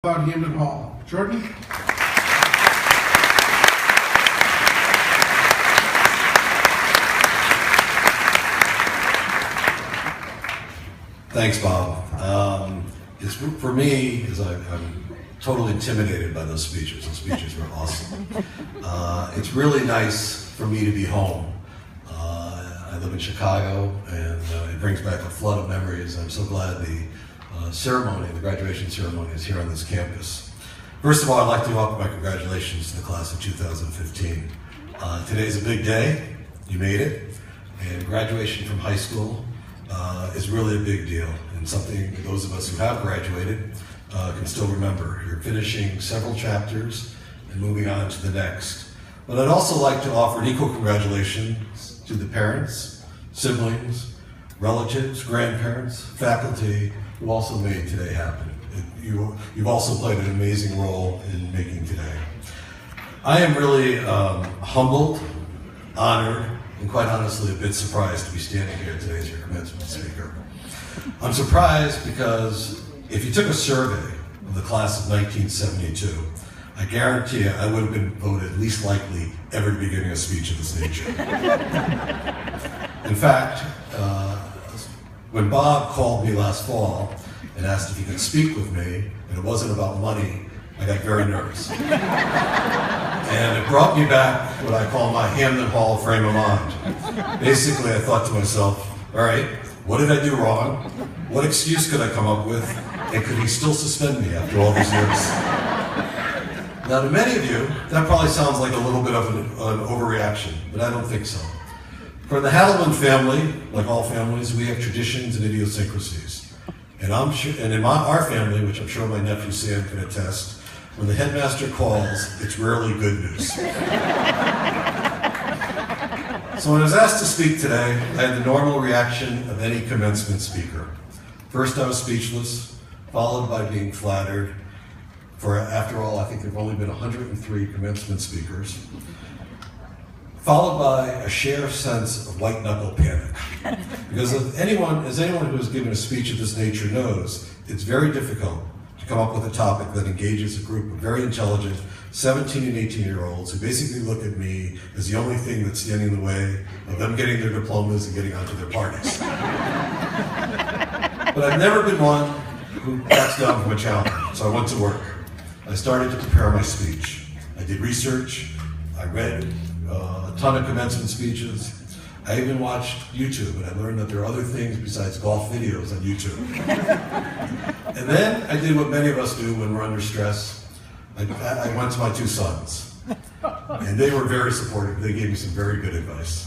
About Hamden Hall. Jordan? Thanks, Bob. For me, I'm totally intimidated by those speeches. Those speeches were awesome. It's really nice for me to be home. I live in Chicago, and it brings back a flood of memories. I'm so glad the graduation ceremony is here on this campus. First of all, I'd like to offer my congratulations to the class of 2015. Today's a big day. You made it. And graduation from high school is really a big deal, and something those of us who have graduated can still remember. You're finishing several chapters and moving on to the next. But I'd also like to offer an equal congratulations to the parents, siblings, relatives, grandparents, faculty, who also made today happen. You've also played an amazing role in making today. I am really humbled, honored, and quite honestly a bit surprised to be standing here today as your commencement speaker. I'm surprised because if you took a survey of the class of 1972, I guarantee you I would have been voted least likely ever to be giving a speech of this nature. In fact, when Bob called me last fall and asked if he could speak with me, and it wasn't about money, I got very nervous. And it brought me back what I call my Hamden Hall frame of mind. Basically, I thought to myself, all right, what did I do wrong? What excuse could I come up with? And could he still suspend me after all these years? Now, to many of you, that probably sounds like a little bit of an overreaction, but I don't think so. For the Hadelman family, like all families, we have traditions and idiosyncrasies. And in our family, which I'm sure my nephew Sam can attest, when the headmaster calls, it's rarely good news. So when I was asked to speak today, I had the normal reaction of any commencement speaker. First, I was speechless, followed by being flattered. After all, I think there have only been 103 commencement speakers. Followed by a shared sense of white-knuckle panic. Because as anyone who has given a speech of this nature knows, it's very difficult to come up with a topic that engages a group of very intelligent 17 and 18-year-olds who basically look at me as the only thing that's standing in the way of them getting their diplomas and getting onto their parties. But I've never been one who backs down from a challenge, so I went to work. I started to prepare my speech. I did research, I read a ton of commencement speeches. I even watched YouTube, and I learned that there are other things besides golf videos on YouTube. And then I did what many of us do when we're under stress. I went to my two sons, and they were very supportive. They gave me some very good advice.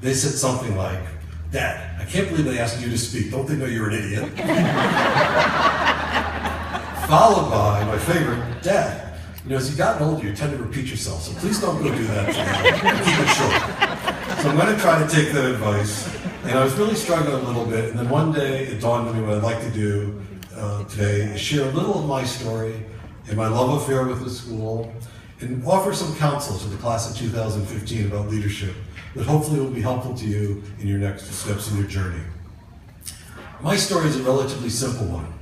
They said something like, "Dad, I can't believe they asked you to speak. Don't they know you're an idiot?" Followed by my favorite, "Dad, as you've gotten older, you tend to repeat yourself, so please don't go do that today. Keep it short." So I'm going to try to take that advice. And I was really struggling a little bit, and then one day it dawned on me what I'd like to do today is share a little of my story and my love affair with the school, and offer some counsel to the class of 2015 about leadership that hopefully will be helpful to you in your next steps in your journey. My story is a relatively simple one.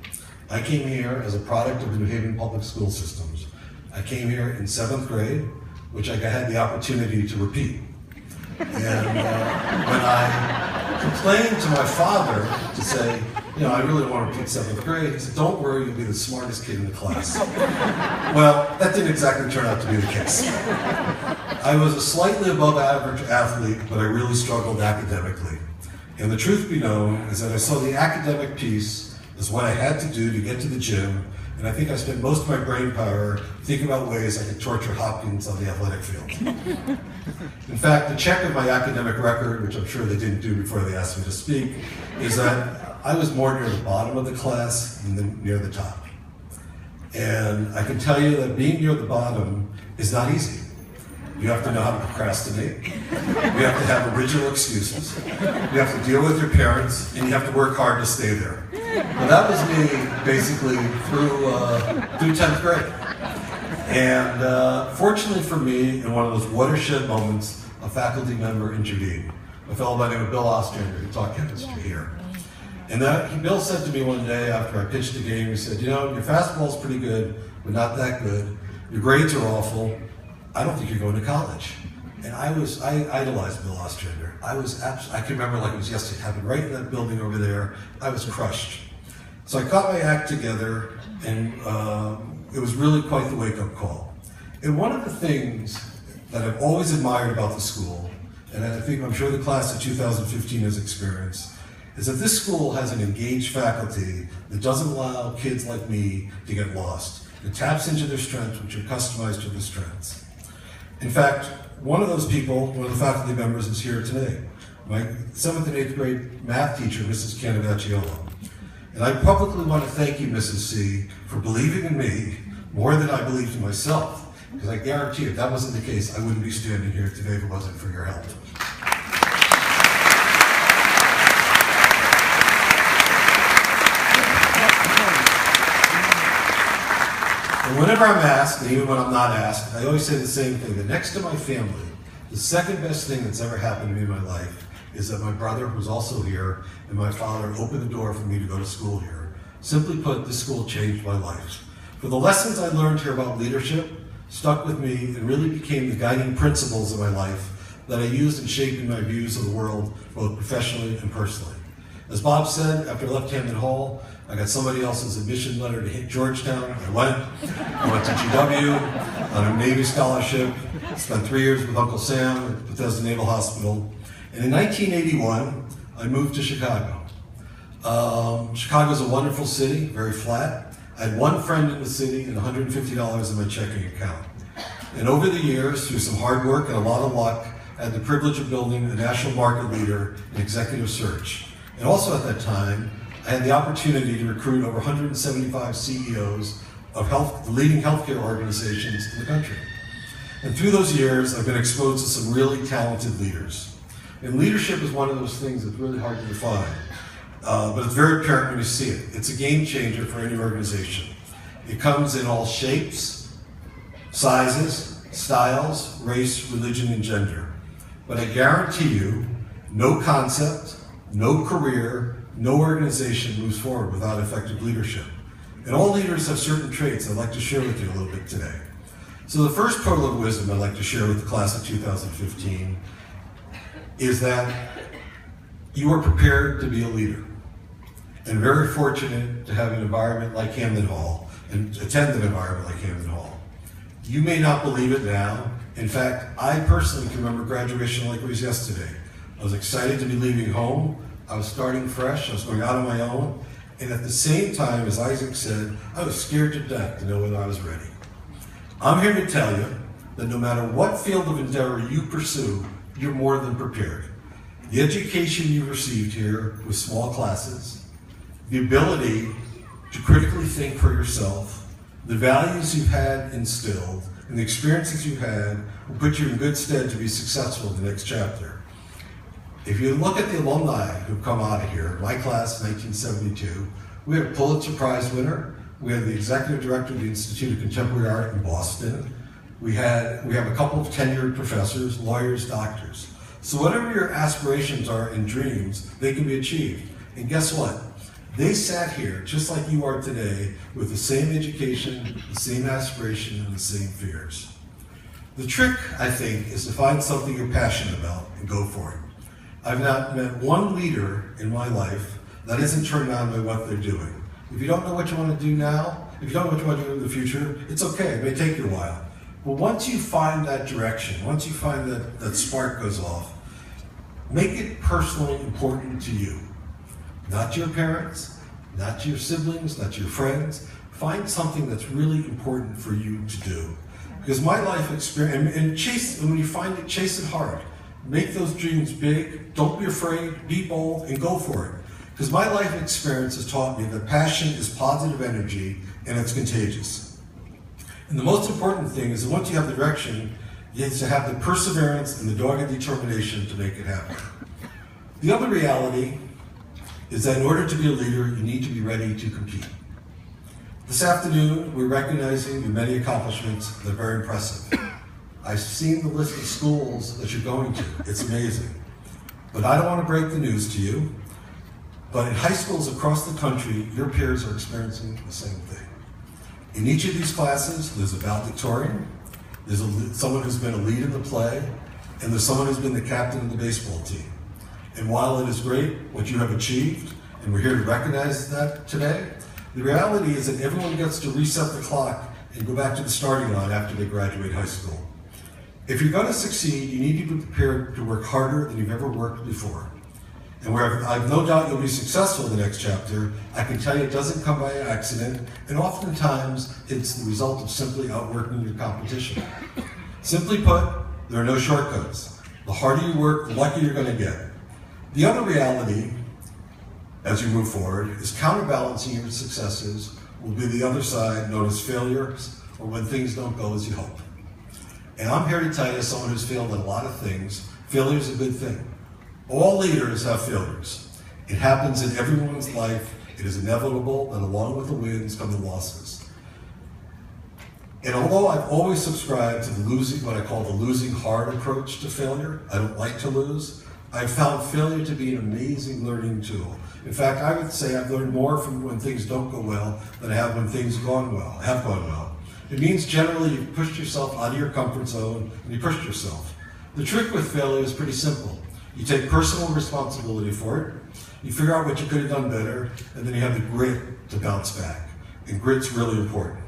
I came here as a product of the New Haven public school systems. I came here in 7th grade, which I had the opportunity to repeat. And when I complained to my father to say, I really want to repeat 7th grade, he said, "Don't worry, you'll be the smartest kid in the class." Well, that didn't exactly turn out to be the case. I was a slightly above average athlete, but I really struggled academically. And the truth be known is that I saw the academic piece as what I had to do to get to the gym. And I think I spent most of my brain power thinking about ways I could torture Hopkins on the athletic field. In fact, the check of my academic record, which I'm sure they didn't do before they asked me to speak, is that I was more near the bottom of the class than near the top. And I can tell you that being near the bottom is not easy. You have to know how to procrastinate. You have to have original excuses. You have to deal with your parents, and you have to work hard to stay there. Well, that was me basically through 10th grade. And fortunately for me, in one of those watershed moments, a faculty member intervened. A fellow by the name of Bill Ostrander, who taught chemistry here. And Bill said to me one day after I pitched a game, he said, you know, your fastball's pretty good, but not that good. Your grades are awful. I don't think you're going to college. And I idolized Bill Ostrander. I can remember like it was yesterday. It happened right in that building over there. I was crushed. So I got my act together, and it was really quite the wake-up call. And one of the things that I've always admired about the school, and I'm sure the class of 2015 has experienced, is that this school has an engaged faculty that doesn't allow kids like me to get lost. It taps into their strengths, which are customized to their strengths. In fact, one of those people, one of the faculty members, is here today. My 7th and 8th grade math teacher, Mrs. Canavacciolo. And I publicly want to thank you, Mrs. C, for believing in me more than I believed in myself. Because I guarantee you, if that wasn't the case, I wouldn't be standing here today if it wasn't for your help. And whenever I'm asked, and even when I'm not asked, I always say the same thing, that next to my family, the second best thing that's ever happened to me in my life is that my brother, who's also here, and my father opened the door for me to go to school here. Simply put, this school changed my life. For the lessons I learned here about leadership stuck with me and really became the guiding principles of my life that I used in shaping my views of the world, both professionally and personally. As Bob said, after I left Hamden Hall, I got somebody else's admission letter to hit Georgetown. I went to GW on a Navy scholarship, spent 3 years with Uncle Sam at Bethesda Naval Hospital. And in 1981, I moved to Chicago. Chicago's a wonderful city, very flat. I had one friend in the city and $150 in my checking account. And over the years, through some hard work and a lot of luck, I had the privilege of building a national market leader in executive search. And also at that time, I had the opportunity to recruit over 175 CEOs of leading healthcare organizations in the country. And through those years, I've been exposed to some really talented leaders. And leadership is one of those things that's really hard to define, but it's very apparent when you see it. It's a game changer for any organization. It comes in all shapes, sizes, styles, race, religion, and gender. But I guarantee you, no concept, no career, no organization moves forward without effective leadership. And all leaders have certain traits I'd like to share with you a little bit today. So the first pearl of wisdom I'd like to share with the class of 2015 is that you are prepared to be a leader. And very fortunate to have an environment like Hamden Hall and attend an environment like Hamden Hall. You may not believe it now. In fact, I personally can remember graduation like it was yesterday. I was excited to be leaving home. I was starting fresh. I was going out on my own. And at the same time, as Isaac said, I was scared to death to know whether I was ready. I'm here to tell you that no matter what field of endeavor you pursue, you're more than prepared. The education you received here with small classes, the ability to critically think for yourself, the values you've had instilled, and the experiences you've had will put you in good stead to be successful in the next chapter. If you look at the alumni who've come out of here, my class, 1972, we had a Pulitzer Prize winner. We had the executive director of the Institute of Contemporary Art in Boston. We have a couple of tenured professors, lawyers, doctors. So whatever your aspirations are and dreams, they can be achieved. And guess what? They sat here, just like you are today, with the same education, the same aspiration, and the same fears. The trick, I think, is to find something you're passionate about and go for it. I've not met one leader in my life that isn't turned on by what they're doing. If you don't know what you want to do now, if you don't know what you want to do in the future, it's okay, it may take you a while. But once you find that direction, once you find that spark goes off, make it personally important to you. Not to your parents, not to your siblings, not to your friends. Find something that's really important for you to do. Because my life experience, and when you find it, chase it hard. Make those dreams big, don't be afraid, be bold, and go for it. Because my life experience has taught me that passion is positive energy and it's contagious. And the most important thing is that once you have the direction, you have to have the perseverance and the dogged determination to make it happen. The other reality is that in order to be a leader, you need to be ready to compete. This afternoon, we're recognizing your many accomplishments that are very impressive. I've seen the list of schools that you're going to. It's amazing. But I don't want to break the news to you. But in high schools across the country, your peers are experiencing the same thing. In each of these classes, there's a valedictorian, there's someone who's been a lead in the play, and there's someone who's been the captain of the baseball team. And while it is great what you have achieved, and we're here to recognize that today, the reality is that everyone gets to reset the clock and go back to the starting line after they graduate high school. If you're going to succeed, you need to be prepared to work harder than you've ever worked before. And where I've no doubt you'll be successful in the next chapter, I can tell you it doesn't come by accident, and oftentimes it's the result of simply outworking your competition. Simply put, there are no shortcuts. The harder you work, the luckier you're going to get. The other reality, as you move forward, is counterbalancing your successes will be the other side, known as failures, or when things don't go as you hope. And I'm here to tell you, as someone who's failed at a lot of things, failure is a good thing. All leaders have failures. It happens in everyone's life. It is inevitable that along with the wins come the losses. And although I've always subscribed to what I call the losing hard approach to failure, I don't like to lose, I've found failure to be an amazing learning tool. In fact, I would say I've learned more from when things don't go well than I have when things have gone well. It means generally you've pushed yourself out of your comfort zone and you pushed yourself. The trick with failure is pretty simple. You take personal responsibility for it, you figure out what you could have done better, and then you have the grit to bounce back. And grit's really important.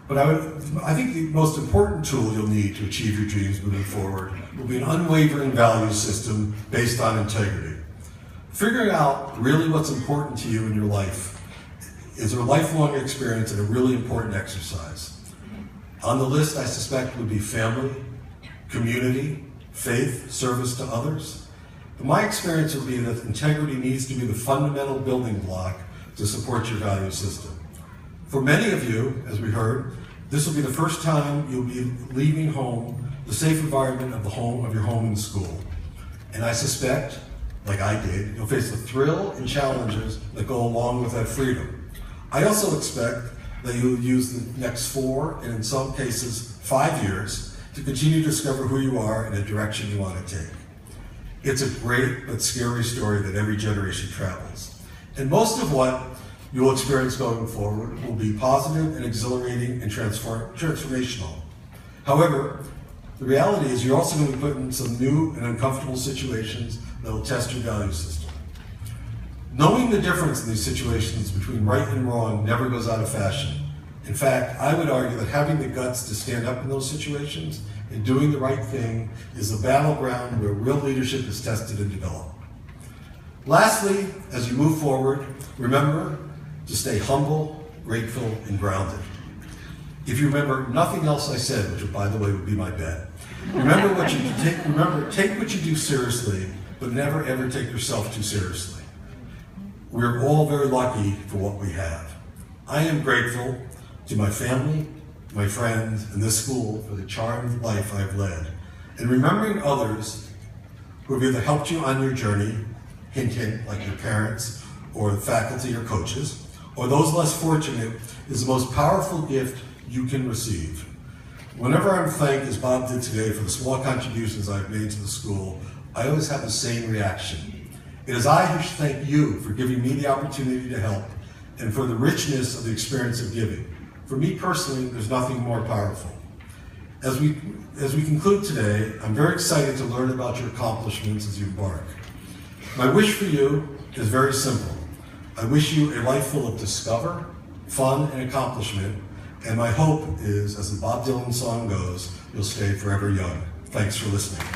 But I think the most important tool you'll need to achieve your dreams moving forward will be an unwavering value system based on integrity. Figuring out really what's important to you in your life is a lifelong experience and a really important exercise. On the list, I suspect, would be family, community, faith, service to others. But my experience would be that integrity needs to be the fundamental building block to support your value system. For many of you, as we heard, this will be the first time you'll be leaving home, the safe environment of your home and school. And I suspect, like I did, you'll face the thrill and challenges that go along with that freedom. I also expect that you'll use the next 4, and in some cases 5 years, to continue to discover who you are and the direction you want to take. It's a great but scary story that every generation travels. And most of what you will experience going forward will be positive and exhilarating and transformational. However, the reality is you're also going to be put in some new and uncomfortable situations that will test your value system. Knowing the difference in these situations between right and wrong never goes out of fashion. In fact, I would argue that having the guts to stand up in those situations and doing the right thing is a battleground where real leadership is tested and developed. Lastly, as you move forward, remember to stay humble, grateful, and grounded. If you remember nothing else I said, which by the way would be my bet, remember take what you do seriously, but never ever take yourself too seriously. We're all very lucky for what we have. I am grateful to my family, my friends, and this school for the charmed life I've led. And remembering others who have either helped you on your journey, hint, hint, like your parents, or the faculty or coaches, or those less fortunate, is the most powerful gift you can receive. Whenever I'm thanked, as Bob did today, for the small contributions I've made to the school, I always have the same reaction. It is I who should thank you for giving me the opportunity to help and for the richness of the experience of giving. For me personally, there's nothing more powerful. As we conclude today, I'm very excited to learn about your accomplishments as you embark. My wish for you is very simple. I wish you a life full of discover, fun, and accomplishment, and my hope is, as the Bob Dylan song goes, you'll stay forever young. Thanks for listening.